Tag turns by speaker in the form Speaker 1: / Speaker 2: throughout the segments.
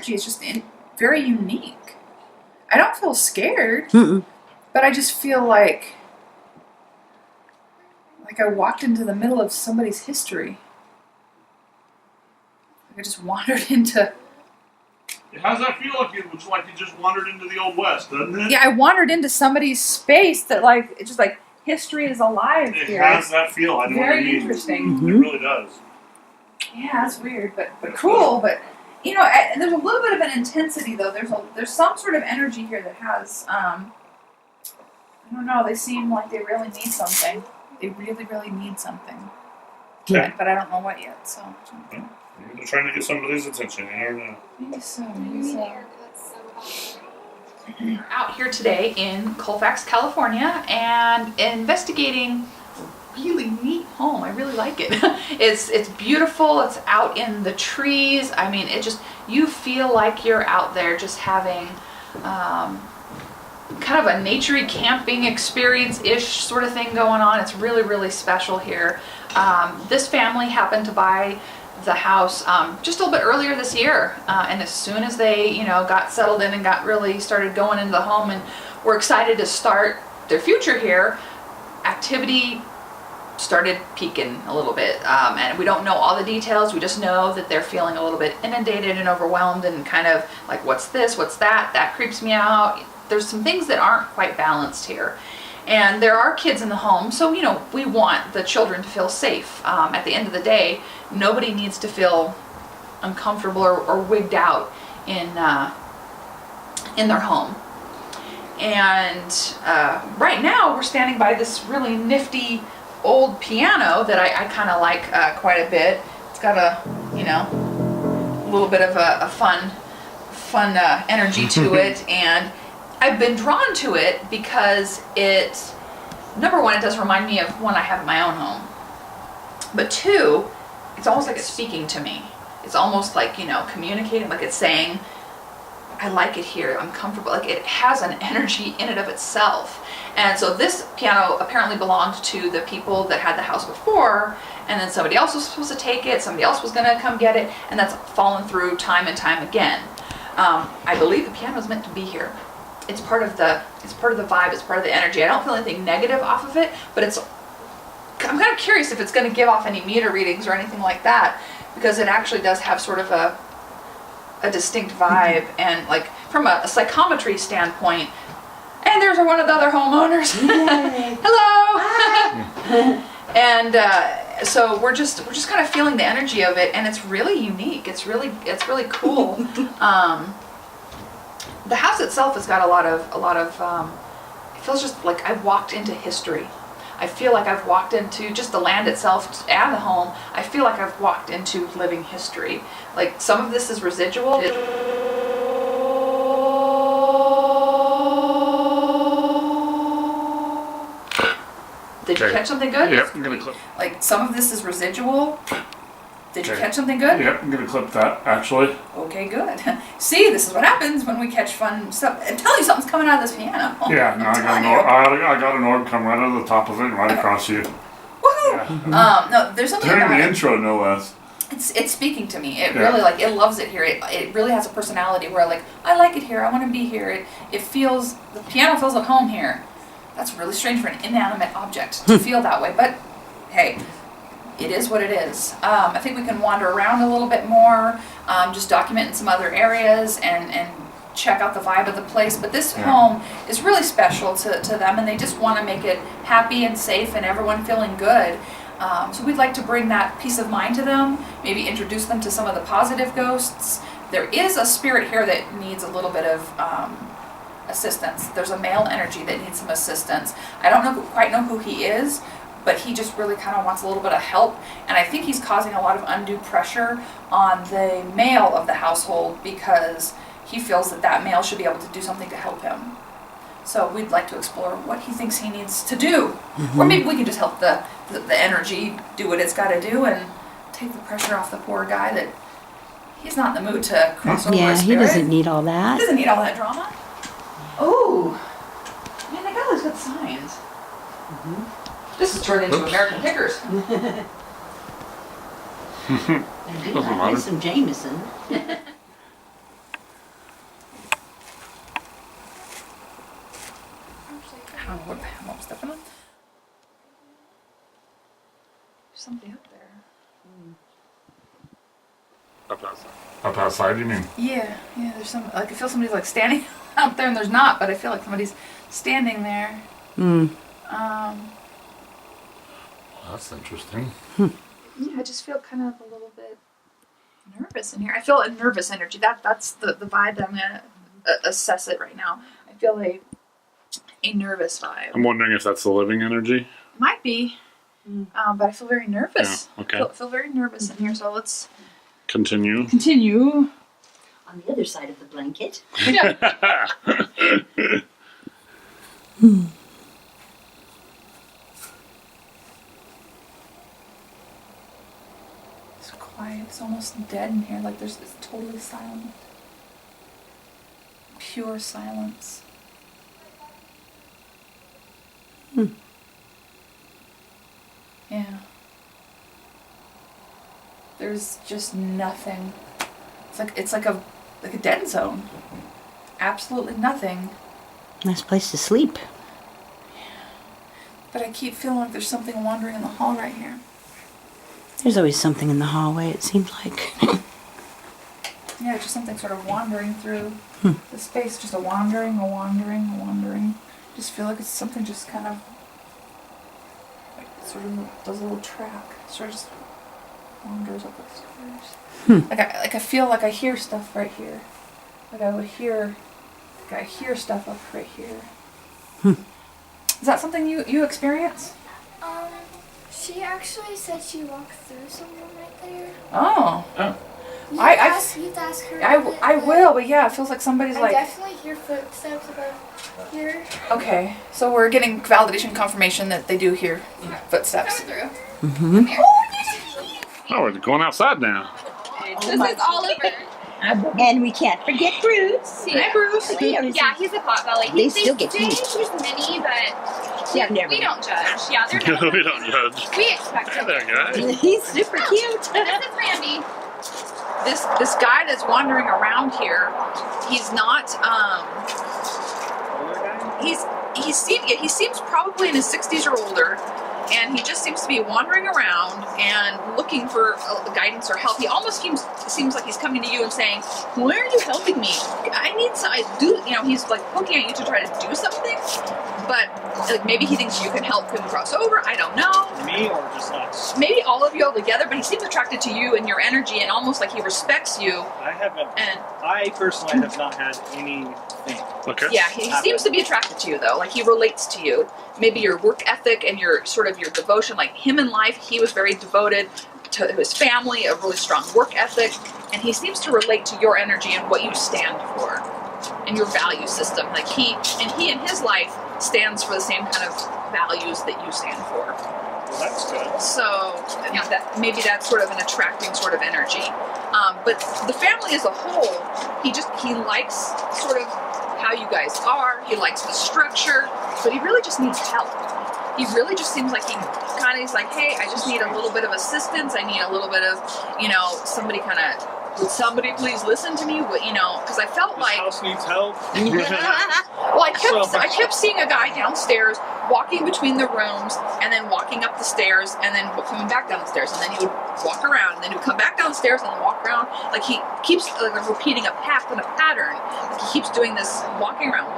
Speaker 1: energy is just very unique. I don't feel scared, but I just feel like I walked into the middle of somebody's history. I just wandered into...
Speaker 2: How does that feel like you just wandered into the Old West, doesn't it?
Speaker 1: Yeah, I wandered into somebody's space that it's just like history is alive
Speaker 2: it
Speaker 1: here.
Speaker 2: It has that feel. I know
Speaker 1: very
Speaker 2: what you mean.
Speaker 1: Interesting.
Speaker 2: It really does.
Speaker 1: Yeah, it's weird, but cool. But you know, there's a little bit of an intensity though. There's some sort of energy here that has I don't know. They seem like they really need something. They really, really need something.
Speaker 2: Okay.
Speaker 1: But I don't know what yet. So.
Speaker 2: They're trying to get somebody's attention. I don't know.
Speaker 1: Maybe so. Out here today in Colfax, California, and investigating a really neat home. I really like it. It's beautiful. It's out in the trees. I mean, you feel like you're out there just having kind of a naturey camping experience-ish sort of thing going on. It's really, really special here. This family happened to buy the house just a little bit earlier this year, and as soon as they got settled in and got really started going into the home and were excited to start their future here, activity started peaking a little bit, and we don't know all the details. We just know that they're feeling a little bit inundated and overwhelmed and kind of like, what's this, what's that creeps me out. There's some things that aren't quite balanced here. And there are kids in the home, so we want the children to feel safe. At the end of the day, nobody needs to feel uncomfortable or wigged out in their home. And right now, we're standing by this really nifty old piano that I kind of like quite a bit. It's got a little bit of a fun energy to it, and I've been drawn to it because number one, it does remind me of one I have in my own home. But two, it's almost like it's speaking to me. It's almost like, communicating, like it's saying, I like it here, I'm comfortable. Like it has an energy in and of itself. And so this piano apparently belonged to the people that had the house before, and then somebody else was supposed to take it, somebody else was gonna come get it, and that's fallen through time and time again. I believe the piano is meant to be here. It's part of the vibe, it's part of the energy. I don't feel anything negative off of it, but I'm kind of curious if it's going to give off any meter readings or anything like that, because it actually does have sort of a distinct vibe, and like from a psychometry standpoint. And there's one of the other homeowners. Hello. Hi. And so we're just kind of feeling the energy of it, and it's really unique. It's really cool. The house itself has got a lot of it feels just like I've walked into history. I feel like I've walked into just the land itself and the home. I feel like I've walked into living history. Like some of this is residual. Did you catch something good?
Speaker 2: Yep, I'm gonna clip.
Speaker 1: Like some of this is residual. Did you catch something good?
Speaker 2: Yep, I'm gonna clip that actually.
Speaker 1: Okay, good. See, this is what happens when we catch fun stuff. I'm telling you, something's coming out of this piano.
Speaker 2: Yeah, no, I got an orb come right out of the top of it and right across you.
Speaker 1: Woohoo! Yeah. No, there's something
Speaker 2: during
Speaker 1: about
Speaker 2: the
Speaker 1: it.
Speaker 2: intro, no less.
Speaker 1: It's speaking to me. It really it loves it here. It really has a personality where I like it here. I want to be here. The piano feels at home here. That's really strange for an inanimate object to feel that way, but hey, it is what it is. I think we can wander around a little bit more, just document in some other areas and check out the vibe of the place. But this home is really special to them, and they just want to make it happy and safe and everyone feeling good. So we'd like to bring that peace of mind to them, maybe introduce them to some of the positive ghosts. There is a spirit here that needs a little bit of assistance. There's a male energy that needs some assistance. I don't quite know who he is, but he just really kind of wants a little bit of help, and I think he's causing a lot of undue pressure on the male of the household because he feels that male should be able to do something to help him. So we'd like to explore what he thinks he needs to do. Or maybe we can just help the energy do what it's got to do and take the pressure off the poor guy that he's not in the mood to cross over his spirit.
Speaker 3: He doesn't need all that.
Speaker 1: He doesn't need all that drama. Oh, man, they got all these good signs. This has turned into American Pickers.
Speaker 3: I do some Jameson.
Speaker 1: somebody up there.
Speaker 2: Up outside, you mean?
Speaker 1: Yeah, there's some, like I feel somebody's like standing out there and there's not, but I feel like somebody's standing there.
Speaker 2: That's interesting.
Speaker 1: Yeah, I just feel kind of a little bit nervous in here. I feel a nervous energy. That's the vibe that I'm gonna assess it right now. I feel a nervous vibe.
Speaker 2: I'm wondering if that's the living energy.
Speaker 1: Might be, but I feel very nervous.
Speaker 2: Yeah, okay.
Speaker 1: I feel very nervous in here, so let's
Speaker 2: Continue.
Speaker 3: On the other side of the blanket.
Speaker 1: Yeah. It's quiet. It's almost dead in here. Like it's totally silent. Pure silence. Yeah. There's just nothing. It's like a dead zone. Absolutely nothing.
Speaker 3: Nice place to sleep.
Speaker 1: But I keep feeling like there's something wandering in the hall right here.
Speaker 3: There's always something in the hallway, it seems like.
Speaker 1: Yeah, just something sort of wandering through the space. Just a wandering. Just feel like it's something just kind of like sort of does a little track. Sort of just wanders up the stairs. Like I feel like I hear stuff right here. Like I hear stuff up right here. Is that something you experience?
Speaker 4: She actually said she walked through someone right there.
Speaker 1: Oh.
Speaker 4: You have to ask her.
Speaker 1: I will, but yeah, it feels like somebody's
Speaker 4: I
Speaker 1: like.
Speaker 4: definitely hear footsteps above here.
Speaker 1: Okay, so we're getting validation confirmation that they do hear footsteps.
Speaker 2: Oh, we're going outside now.
Speaker 5: This is Oliver.
Speaker 3: And we can't forget Bruce.
Speaker 1: Hi, Bruce.
Speaker 5: Yeah, he's a potbelly.
Speaker 3: They still get
Speaker 5: say
Speaker 3: used.
Speaker 5: he's mini, but we don't judge. Yeah, they're
Speaker 2: We don't judge.
Speaker 5: We expect it.
Speaker 2: There, guys.
Speaker 3: He's super cute.
Speaker 5: This is Randy.
Speaker 1: This guy that's wandering around here, he's not. He seems probably in his 60s or older, and he just seems to be wandering around and looking for guidance or help. He almost seems like he's coming to you and saying, "Why are you helping me? I need some." He's like poking at you to try to do something, but like maybe he thinks you can help him cross over. I don't know.
Speaker 6: Me or just us?
Speaker 1: Maybe all of you all together, but he seems attracted to you and your energy, and almost like he respects you.
Speaker 6: I personally have not had anything.
Speaker 2: Okay.
Speaker 1: Yeah, he seems to be attracted to you though. Like he relates to you. Maybe your work ethic and your devotion. Like him in life, he was very devoted to his family, a really strong work ethic, and he seems to relate to your energy and what you stand for, and your value system. Like he in his life stands for the same kind of values that you stand for.
Speaker 6: Well, that's good.
Speaker 1: So maybe that's sort of an attracting sort of energy. But the family as a whole, he likes sort of how you guys are. He likes the structure, but he really just needs help. He really just seems like he's like, hey, I just need a little bit of assistance. I need a little bit of, somebody would somebody please listen to me? Because I felt
Speaker 6: This
Speaker 1: like
Speaker 6: house needs help.
Speaker 1: well, I kept seeing a guy downstairs walking between the rooms and then walking up the stairs and then coming back down the stairs, and then he would walk around and then he would come back downstairs and then walk around. Like he keeps repeating a path and a pattern. Like he keeps doing this walking around.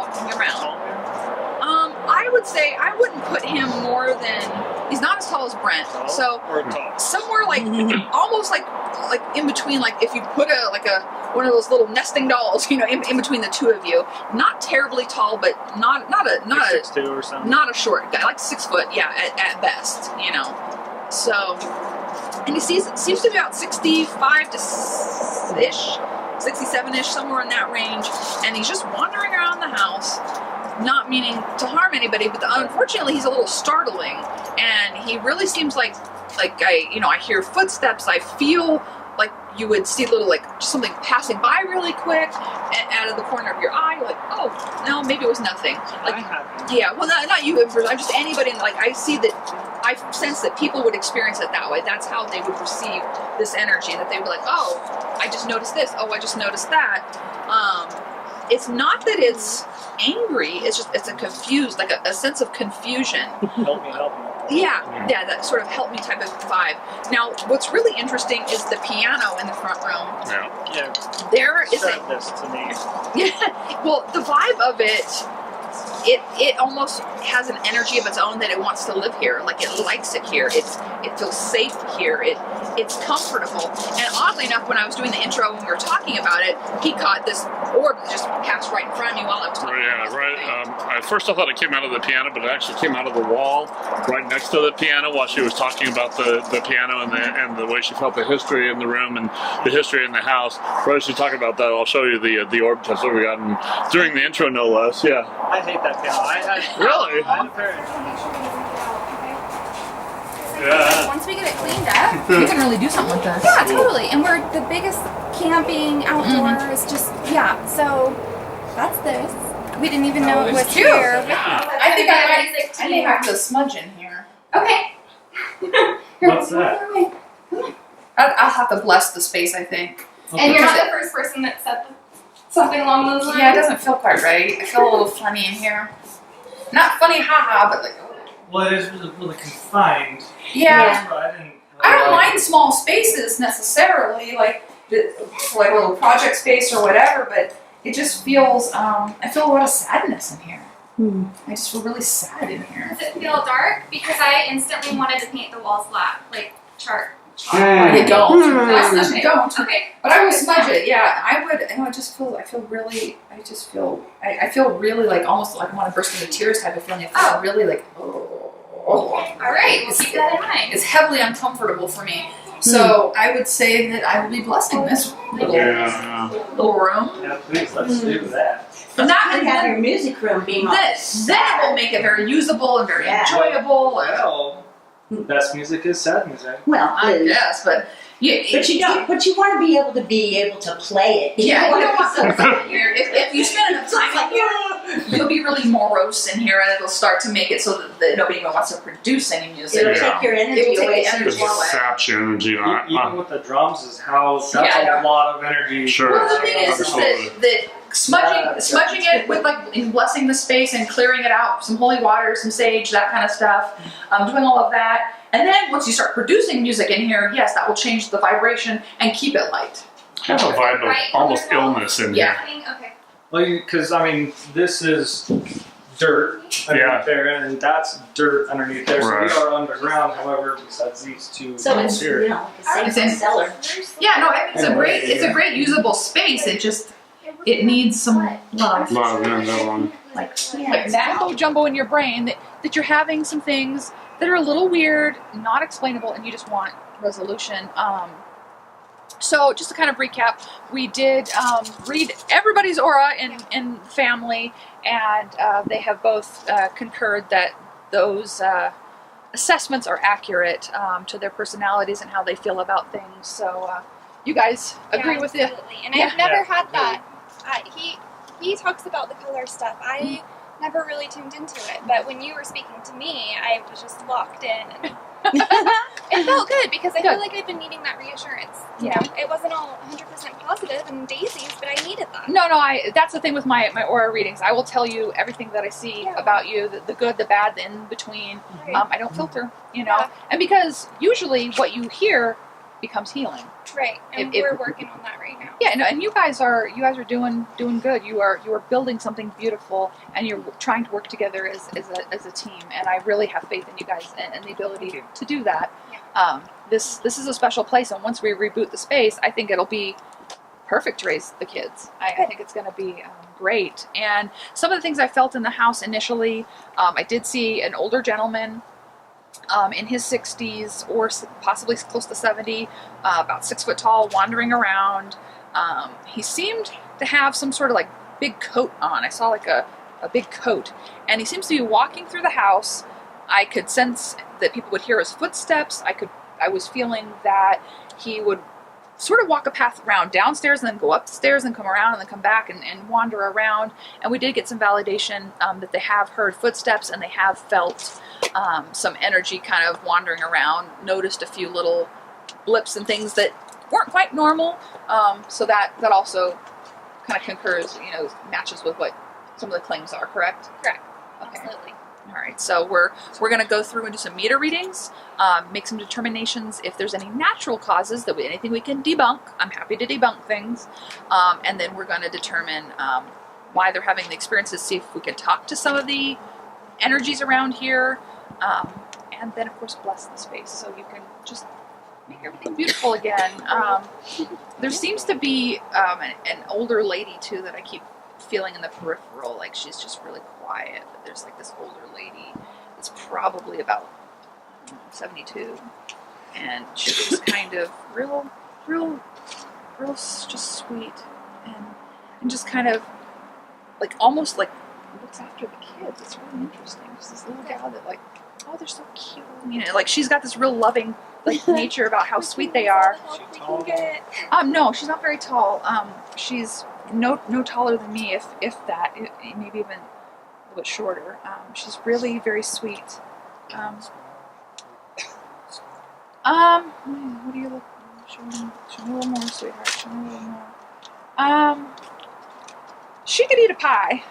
Speaker 1: I would say I wouldn't put him more than, he's not as tall as Brent, so somewhere like almost like in between, like if you put one of those little nesting dolls, in between the two of you. Not terribly tall, but not a
Speaker 6: 6'2" or something.
Speaker 1: Not a short guy, like 6 foot, yeah, at best, So, and he seems to be about 65-ish, 67-ish, somewhere in that range, and he's just wandering around the house. Not meaning to harm anybody, but unfortunately he's a little startling, and he really seems like I hear footsteps. I feel like you would see something passing by really quick out of the corner of your eye. Like, oh no, maybe it was nothing. Like, yeah, well, not you. I'm just anybody. Like, I sense that people would experience it that way. That's how they would perceive this energy. That they would be like, oh, I just noticed this. Oh, I just noticed that. It's not that it's angry. It's a confused, like a sense of confusion.
Speaker 6: Help me.
Speaker 1: Yeah, that sort of help me type of vibe. Now, what's really interesting is the piano in the front room.
Speaker 6: Yeah.
Speaker 1: There is
Speaker 6: Describe this to me.
Speaker 1: yeah. Well, the vibe of it almost has an energy of its own that it wants to live here. Like it likes it here. It feels safe here. It's comfortable. And oddly enough, when I was doing the intro when we were talking about it, he caught this orb that just passed right in front of me while I was talking.
Speaker 2: Yeah, right. At first I thought it came out of the piano, but it actually came out of the wall right next to the piano while she was talking about the piano and the way she felt the history in the room and the history in the house. Right as she's talking about that, I'll show you the orb test that we got during the intro, no less. Yeah.
Speaker 6: I hate that piano.
Speaker 2: Really?
Speaker 6: I had a pair.
Speaker 2: Yeah.
Speaker 5: Once we get it cleaned up,
Speaker 1: We can really do something with this.
Speaker 5: yeah, totally. And we're the biggest camping outdoors. Just so that's this. We didn't even know it was
Speaker 1: cute.
Speaker 5: here.
Speaker 1: I think I may have to smudge in here.
Speaker 5: Okay.
Speaker 6: What's that?
Speaker 1: I'll have to bless the space, I think.
Speaker 5: And you're not the first person that said something along those lines.
Speaker 1: Yeah, it doesn't feel quite right. I feel a little funny in here. Not funny, haha, but like.
Speaker 6: Well, it is really confined.
Speaker 1: Yeah.
Speaker 6: That's what I didn't.
Speaker 1: I don't mind small spaces necessarily, like a little project space or whatever, but it just feels, I feel a lot of sadness in here. I just feel really sad in here.
Speaker 5: Does it feel dark? Because I instantly wanted to paint the walls black, like chalk.
Speaker 1: You don't.
Speaker 5: That's
Speaker 1: You
Speaker 5: okay.
Speaker 1: don't.
Speaker 5: Okay.
Speaker 1: But I would smudge it, yeah. I would, I feel really like almost like I want to burst into tears type of feeling. I feel really like,
Speaker 5: All right, we'll keep that in mind.
Speaker 1: it's heavily uncomfortable for me. So I would say that I will be blessing this little room.
Speaker 6: Yeah, please, let's do that.
Speaker 1: And that, and
Speaker 3: have your
Speaker 1: then,
Speaker 3: music room being all
Speaker 1: then it will make it very usable and very enjoyable.
Speaker 6: Well, best music is sad music.
Speaker 3: Well,
Speaker 1: I guess, but you
Speaker 3: don't. But you want to be able to play it.
Speaker 1: Yeah, you don't want
Speaker 3: to.
Speaker 1: something here. If you spend enough time in here, you'll be really morose in here, and it'll start to make it so that nobody even wants to produce any music.
Speaker 3: It'll take your energy
Speaker 1: It will take
Speaker 3: away.
Speaker 1: the energy
Speaker 2: It
Speaker 1: away.
Speaker 2: saps your energy.
Speaker 6: Even with the drums is how that's
Speaker 1: Yeah,
Speaker 6: a lot of energy.
Speaker 2: Sure.
Speaker 1: Well, the thing is that smudging it with like in blessing the space and clearing it out, some holy water, some sage, that kind of stuff, doing all of that. And then once you start producing music in here, yes, that will change the vibration and keep it light.
Speaker 2: I have a vibe of almost illness in here.
Speaker 5: Okay.
Speaker 6: Well, because I mean, this is dirt underneath there, and that's dirt underneath there.
Speaker 2: Right.
Speaker 6: So we are underground. However, besides these two
Speaker 3: So
Speaker 6: rooms
Speaker 3: it's
Speaker 6: here.
Speaker 3: like a safe cellar.
Speaker 1: Yeah, no, I mean, it's a great usable space. It needs some love. Like mumbo jumbo in your brain that you're having some things that are a little weird, not explainable, and you just want resolution. So just to kind of recap, we did read everybody's aura in family, and they have both concurred that those assessments are accurate to their personalities and how they feel about things. So you guys agree with it?
Speaker 7: Absolutely. And I've never had that. He talks about the color stuff. I never really tuned into it, but when you were speaking to me, I was just locked in. And it felt good because I feel like I've been needing that reassurance. You know, it wasn't all 100% positive and daisies, but I needed that.
Speaker 1: No, that's the thing with my aura readings. I will tell you everything that I see about you, the good, the bad, the in between.
Speaker 7: Right.
Speaker 1: I don't filter, and because usually what you hear becomes healing.
Speaker 7: Right, and we're working on that right now.
Speaker 1: Yeah, no, and you guys are doing good. You are building something beautiful, and you're trying to work together as a team. And I really have faith in you guys and the ability to do that.
Speaker 7: Yeah.
Speaker 1: This is a special place, and once we reboot the space, I think it'll be perfect to raise the kids. I think it's going to be great. And some of the things I felt in the house initially, I did see an older gentleman. In his 60s or possibly close to 70, about 6 foot tall, wandering around. He seemed to have some sort of like big coat on. I saw like a big coat, and he seems to be walking through the house. I could sense that people would hear his footsteps. I was feeling that he would sort of walk a path around downstairs and then go up the stairs and come around and then come back and wander around. And we did get some validation that they have heard footsteps and they have felt some energy kind of wandering around, noticed a few little blips and things that weren't quite normal. So that also kind of concurs, matches with what some of the claims are, correct?
Speaker 7: Correct.
Speaker 1: Okay.
Speaker 7: Absolutely.
Speaker 1: All right, so we're gonna go through and do some meter readings, make some determinations if there's any natural causes anything we can debunk. I'm happy to debunk things, and then we're gonna determine why they're having the experiences. See if we can talk to some of the energies around here, and then of course bless the space so you can just make everything beautiful again. There seems to be an older lady too that I keep feeling in the peripheral, like she's just really quiet, but there's like this older lady that's probably about 72, and she's kind of real just sweet and just kind of like almost like looks after the kids. It's really interesting. Just this little gal that like, oh, they're so cute. You know, like she's got this real loving like nature about how sweet they are. No, she's not very tall. She's no taller than me, if that, maybe even a little bit shorter. She's really very sweet. What do you look? Show me a little more, sweetheart. Show me a little more. She could eat a pie.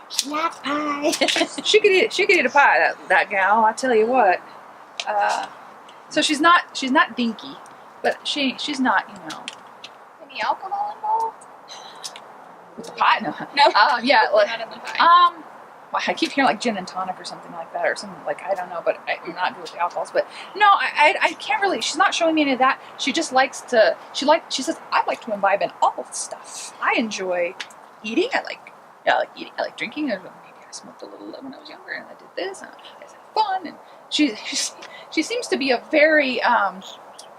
Speaker 3: She likes pie.
Speaker 1: She could eat a pie. That gal. I tell you what. So she's not dinky, but she's not, you know.
Speaker 7: Any alcohol involved?
Speaker 1: With the pie? No. Yeah.
Speaker 7: Like, not in the pie.
Speaker 1: Well, I keep hearing like gin and tonic or something like that, or something like, I don't know, but I'm not good with the alcohols. But no, I can't really. She's not showing me any of that. She just likes to. She says I like to imbibe in all of the stuff. I enjoy eating. I like eating. I like drinking. Maybe I smoked a little when I was younger, and I did this. And I had fun. And she seems to be a very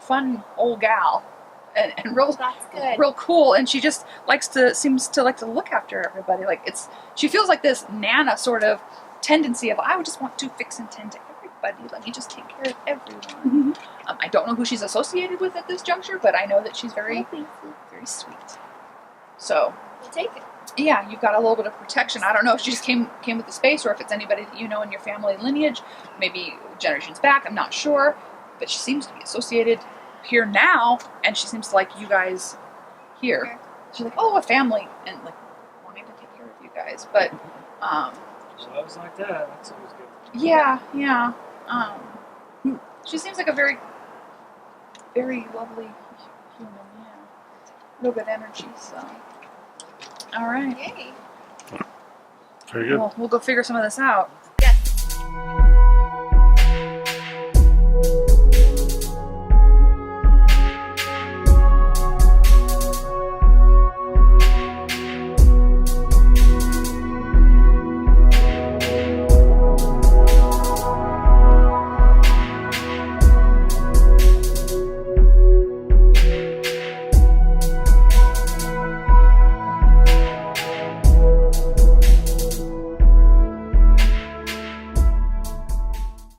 Speaker 1: fun old gal. And real,
Speaker 7: that's good.
Speaker 1: Real cool, and she just seems to like to look after everybody. Like she feels like this Nana sort of tendency of I would just want to fix and tend to everybody. Let me just take care of everyone. I don't know who she's associated with at this juncture, but I know that she's very sweet. So
Speaker 7: We'll take it.
Speaker 1: yeah, you've got a little bit of protection. I don't know if she just came with the space or if it's anybody that you know in your family lineage, maybe generations back. I'm not sure, but she seems to be associated here now, and she seems to like you guys here.
Speaker 7: Okay.
Speaker 1: She's like, oh, a family, and like wanting to take care of you guys. But
Speaker 6: So I was like that. That's always good.
Speaker 1: yeah. She seems like a very, very lovely human. Yeah, real good energy. So, all right.
Speaker 7: Yay.
Speaker 2: Very good.
Speaker 1: Well, we'll go figure some of this out.
Speaker 7: Yes.